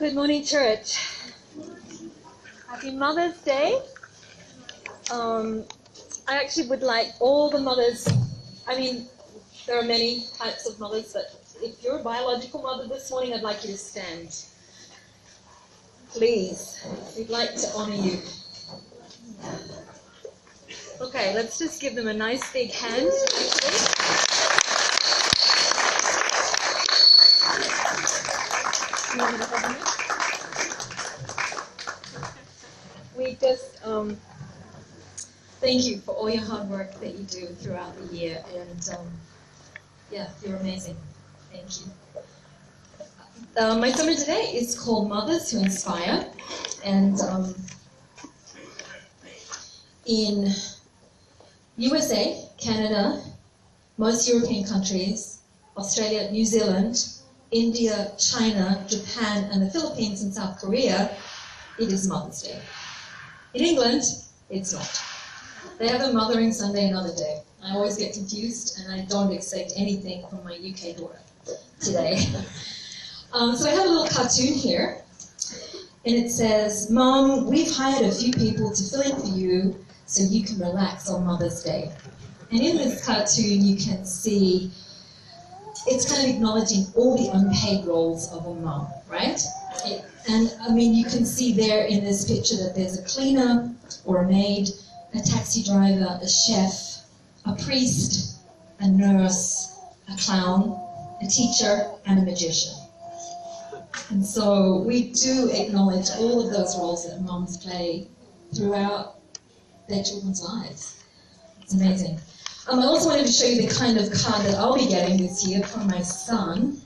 Good morning, church. Happy Mother's Day. I actually would like all the mothers, there are many types of mothers, but if you're a biological mother this morning, I'd like you to stand. Please, we'd like to honor you. Okay, let's just give them a nice big hand, actually. We just thank you for all your hard work that you do throughout the year, and you're amazing. Thank you. My sermon today is called Mothers Who Inspire, and in USA, Canada, most European countries, Australia, New Zealand, India, China, Japan, and the Philippines and South Korea, it is Mother's Day. In England, it's not. They have a Mothering Sunday another day. I always get confused, and I don't expect anything from my UK daughter today. So I have a little cartoon here, and it says, "Mom, we've hired a few people to fill in for you so you can relax on Mother's Day." And in this cartoon, you can see it's kind of acknowledging all the unpaid roles of a mom, right? You can see there in this picture that there's a cleaner or a maid, a taxi driver, a chef, a priest, a nurse, a clown, a teacher, and a magician. And so we do acknowledge all of those roles that moms play throughout their children's lives. It's amazing. I also wanted to show you the kind of card that I'll be getting this year from my son.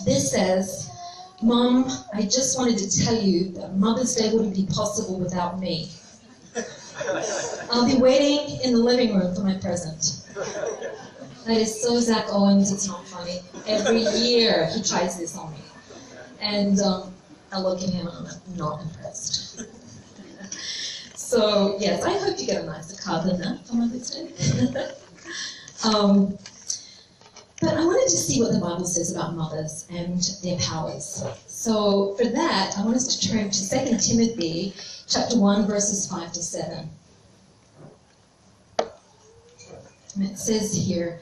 This says, "Mom, I just wanted to tell you that Mother's Day wouldn't be possible without me. I'll be waiting in the living room for my present." That is so Zach Owens, it's not funny. Every year he tries this on me. And I look at him and I'm not impressed. So, yes, I hope you get a nicer card than that for Mother's Day. But I wanted to see what the Bible says about mothers and their powers. So for that, I want us to turn to 2 Timothy chapter 1, verses 5 to 7. And it says here,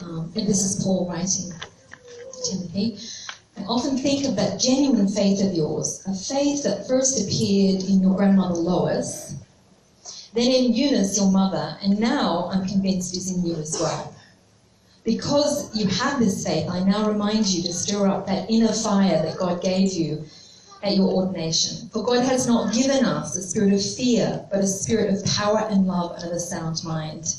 and this is Paul writing to Timothy, "I often think of that genuine faith of yours, a faith that first appeared in your grandmother Lois, then in Eunice, your mother, and now I'm convinced is in you as well. Because you have this faith, I now remind you to stir up that inner fire that God gave you at your ordination. For God has not given us a spirit of fear, but a spirit of power and love and of a sound mind."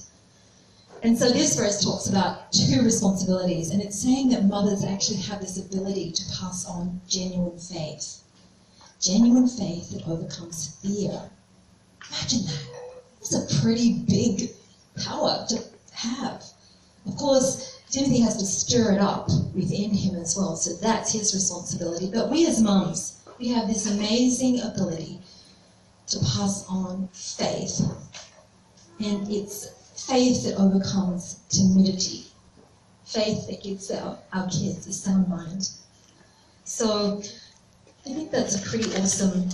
And so this verse talks about two responsibilities, and it's saying that mothers actually have this ability to pass on genuine faith. Genuine faith that overcomes fear. Imagine that. It's a pretty big power to have. Of course, Timothy has to stir it up within him as well, so that's his responsibility. But we as mums, we have this amazing ability to pass on faith. And it's faith that overcomes timidity. Faith that gives our kids a sound mind. So I think that's a pretty awesome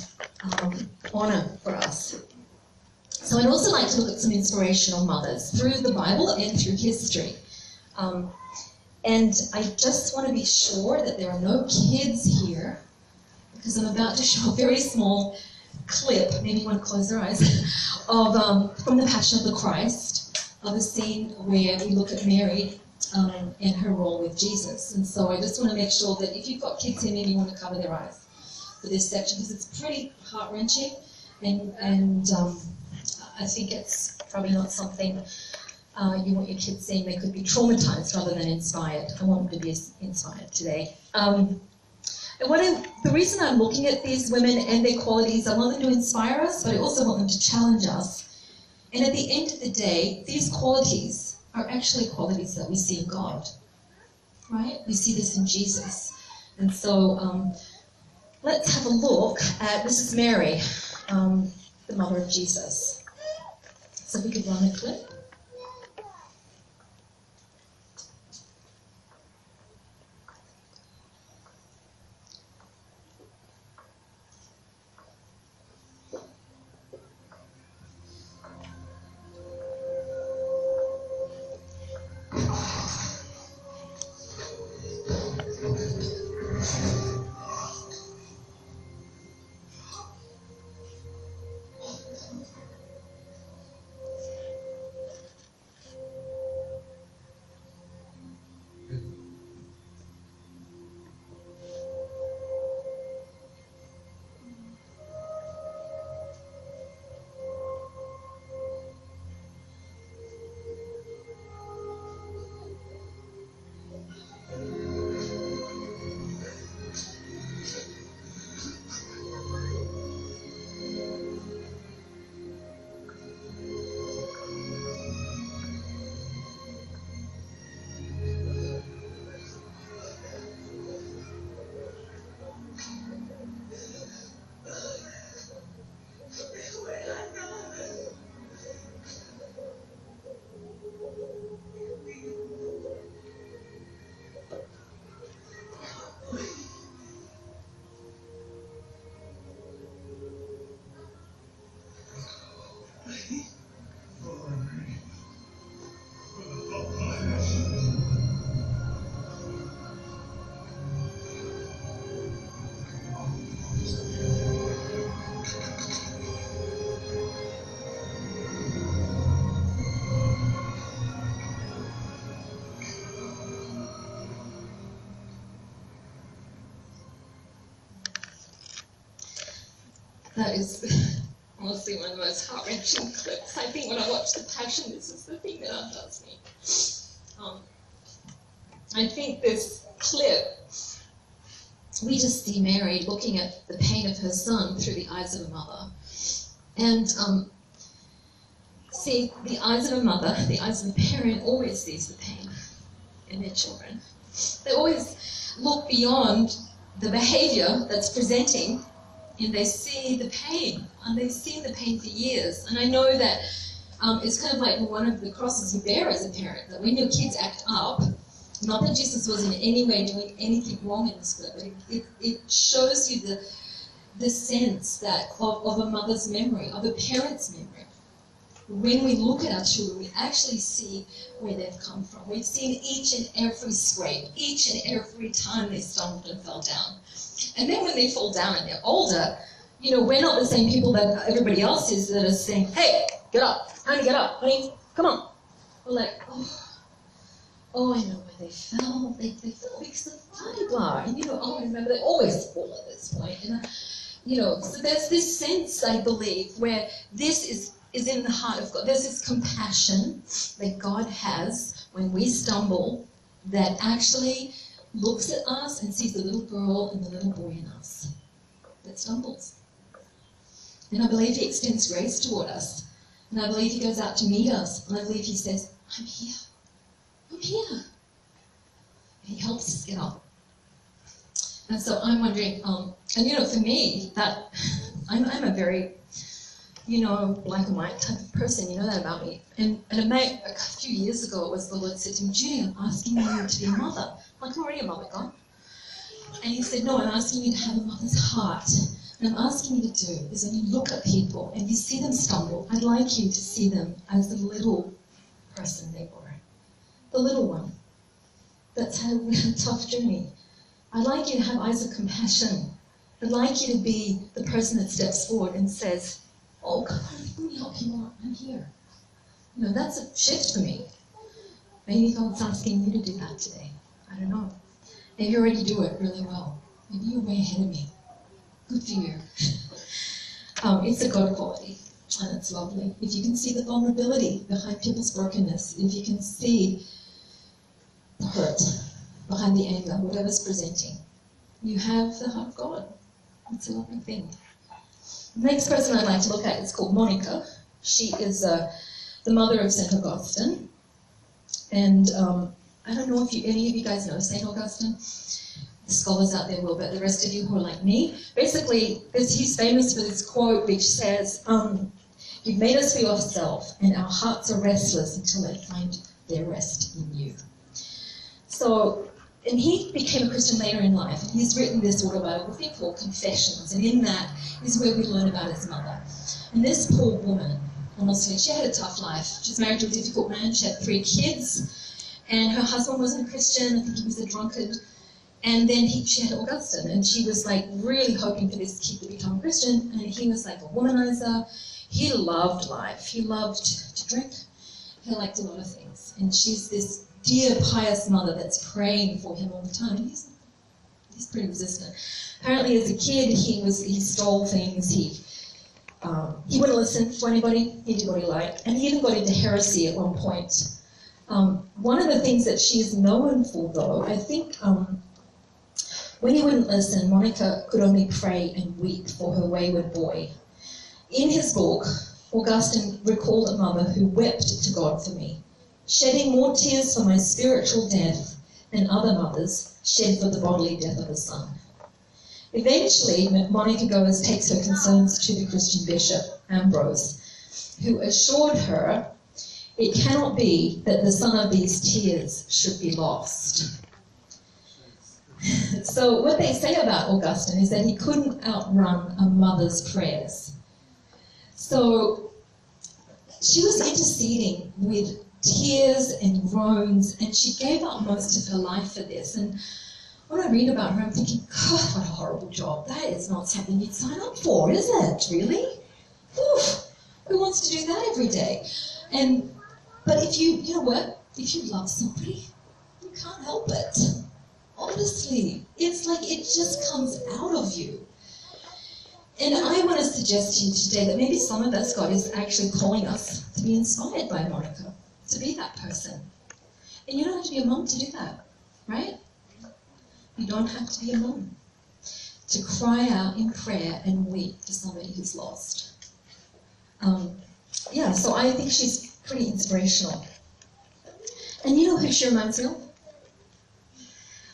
honor for us. So I'd also like to look at some inspirational mothers through the Bible and through history. And I just want to be sure that there are no kids here, because I'm about to show a very small clip, maybe you want to close their eyes, of from the Passion of the Christ, of a scene where we look at Mary and her role with Jesus. And so I just want to make sure that if you've got kids here, maybe you want to cover their eyes for this section, because it's pretty heart-wrenching, and I think it's probably not something you want your kids seeing. They could be traumatized rather than inspired. I want them to be inspired today. The reason I'm looking at these women and their qualities, I want them to inspire us, but I also want them to challenge us. And at the end of the day, these qualities are actually qualities that we see in God, right? We see this in Jesus. And so let's have a look at, this is Mary, the mother of Jesus. So if we could run a clip. That is honestly one of the most heart-wrenching clips. I think when I watch The Passion, this is the thing that undoes me. I think this clip, we just see Mary looking at the pain of her son through the eyes of a mother. And see, the eyes of a mother, the eyes of a parent always sees the pain in their children. They always look beyond the behavior that's presenting, and they see the pain, and they've seen the pain for years. And I know that it's kind of like one of the crosses you bear as a parent, that when your kids act up, not that Jesus was in any way doing anything wrong in this clip, but it shows you the sense that of a mother's memory, of a parent's memory. When we look at our children, we actually see where they've come from. We've seen each and every scrape, each and every time they stumbled and fell down. And then when they fall down and they're older, you know, we're not the same people that everybody else is that are saying, hey, get up, honey, get up, honey, come on. We're like, oh, I know where they fell. They fell because of blah, blah. And, you know, I remember they always fall at this point. And, you know, so there's this sense, I believe, where this is in the heart of God. There's this compassion that God has when we stumble that actually looks at us and sees the little girl and the little boy in us that stumbles. And I believe He extends grace toward us. And I believe He goes out to meet us. And I believe He says, I'm here. I'm here. And He helps us get up. And so I'm wondering, and you know, for me, that I'm a very, you know, black and white type of person. You know that about me. And a few years ago, it was the Lord said to me, Judy, I'm asking you to be a mother. I'm like, I'm already a mother, God. And He said, no, I'm asking you to have a mother's heart. And I'm asking you to do is when you look at people and you see them stumble, I'd like you to see them as the little person they were. The little one that's had a tough journey. I'd like you to have eyes of compassion. I'd like you to be the person that steps forward and says, oh, God, let me help you out. I'm here. You know, that's a shift for me. Maybe God's asking you to do that today. I don't know. Maybe you already do it really well. Maybe you're way ahead of me. Good for you. It's a God quality, and it's lovely. If you can see the vulnerability behind people's brokenness, if you can see the hurt behind the anger, whatever's presenting, you have the heart of God. It's a lovely thing. The next person I'd like to look at is called Monica. She is the mother of St. Augustine. And I don't know if any of you guys know St. Augustine. The scholars out there will, but the rest of you who are like me. Basically, he's famous for this quote which says, you've made us for yourself, and our hearts are restless until they find their rest in you. So, and he became a Christian later in life, and he's written this autobiography called Confessions, and in that is where we learn about his mother. And this poor woman, honestly, she had a tough life. She was married to a difficult man, she had 3 kids, and her husband wasn't a Christian, I think he was a drunkard. And then she had Augustine, and she was like really hoping for this kid to become a Christian, and he was like a womanizer. He loved life. He loved to drink. He liked a lot of things. And she's this dear, pious mother that's praying for him all the time. And he's pretty resistant. Apparently, as a kid, he stole things. He wouldn't listen to anybody. He did what he liked, and he even got into heresy at one point. One of the things that she's known for, though, I think. When he wouldn't listen, Monica could only pray and weep for her wayward boy. In his book, Augustine recalled a mother who wept to God for me, shedding more tears for my spiritual death than other mothers shed for the bodily death of a son. Eventually, Monica takes her concerns to the Christian bishop, Ambrose, who assured her, it cannot be that the son of these tears should be lost. So what they say about Augustine is that he couldn't outrun a mother's prayers. So she was interceding with tears and groans, and she gave up most of her life for this. And when I read about her, I'm thinking, God, what a horrible job. That is not something you'd sign up for, is it? Really? Oof, who wants to do that every day? But if you know what? If you love somebody, you can't help it. Honestly, it's like it just comes out of you. And I want to suggest to you today that maybe some of us, God is actually calling us to be inspired by Monica, to be that person. And you don't have to be a mum to do that, right? You don't have to be a mum to cry out in prayer and weep for somebody who's lost. Yeah, so I think she's pretty inspirational. And you know who she reminds me of?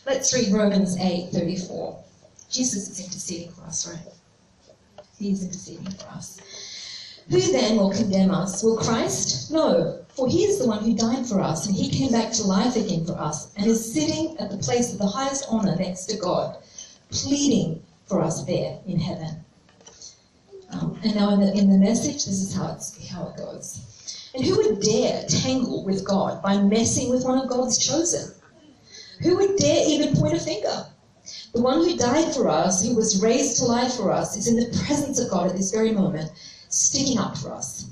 Let's read Romans 8:34. Jesus is interceding for us, right? He is interceding for us. Who then will condemn us? Will Christ? No, for he is the one who died for us, and he came back to life again for us, and is sitting at the place of the highest honor next to God, pleading for us there in heaven. And now in the message, this is how it goes. And who would dare tangle with God by messing with one of God's chosen? Who would dare even point a finger? The one who died for us, who was raised to life for us, is in the presence of God at this very moment, sticking up for us.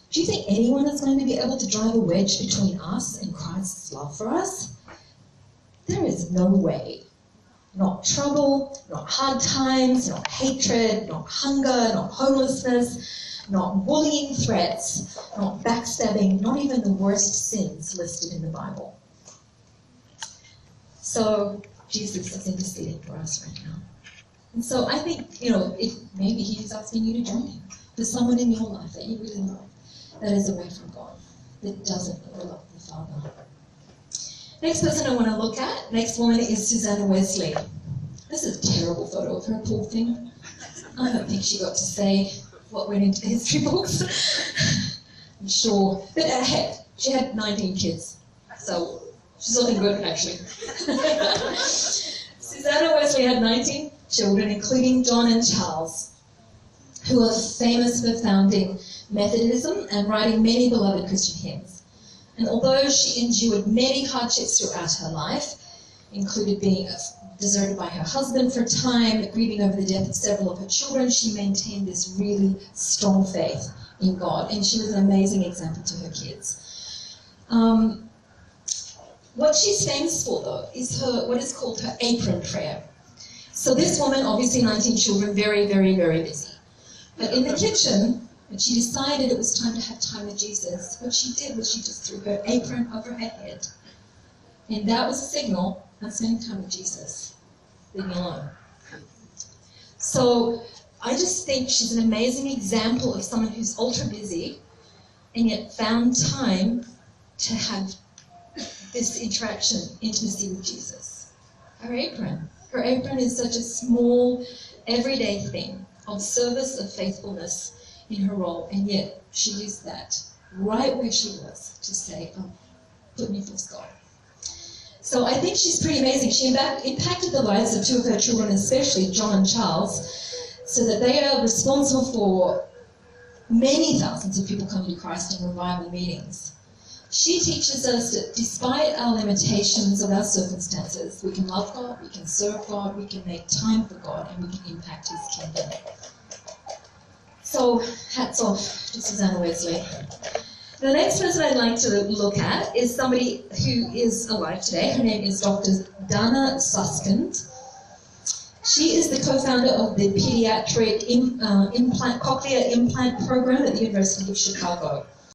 Do you think anyone is going to be able to drive a wedge between us and Christ's love for us? There is no way. Not trouble, not hard times, not hatred, not hunger, not homelessness, not bullying threats, not backstabbing, not even the worst sins listed in the Bible. So Jesus is interceding for us right now. And so I think, if maybe he is asking you to join him. There's someone in your life that you really love that is away from God, that doesn't know the love of the Father. Next person I want to look at, next woman is Susanna Wesley. This is a terrible photo of her, poor thing. I don't think she got to say what went into the history books. I'm sure. But she had 19 kids, so she's looking good, actually. Susanna Wesley had 19 children, including John and Charles, who are famous for founding Methodism and writing many beloved Christian hymns. And although she endured many hardships throughout her life, included being deserted by her husband for a time, grieving over the death of several of her children, she maintained this really strong faith in God, and she was an amazing example to her kids. What she's famous for, though, is what is called her apron prayer. So this woman, obviously 19 children, very, very, very busy. But in the kitchen, when she decided it was time to have time with Jesus, what she did was she just threw her apron over her head. And that was a signal, I'm spending time with Jesus. Leave me alone. So I just think she's an amazing example of someone who's ultra busy and yet found time to have this interaction, intimacy with Jesus. Her apron. Her apron is such a small, everyday thing of service, of faithfulness in her role, and yet she used that right where she was to say, put me first, God. So I think she's pretty amazing. She impacted the lives of two of her children, especially John and Charles, so that they are responsible for many thousands of people coming to Christ in revival meetings. She teaches us that despite our limitations of our circumstances, we can love God, we can serve God, we can make time for God, and we can impact His kingdom. So, hats off to Susanna Wesley. The next person I'd like to look at is somebody who is alive today. Her name is Dr. Dana Suskind. She is the co-founder of the pediatric cochlear implant program at the University of Chicago.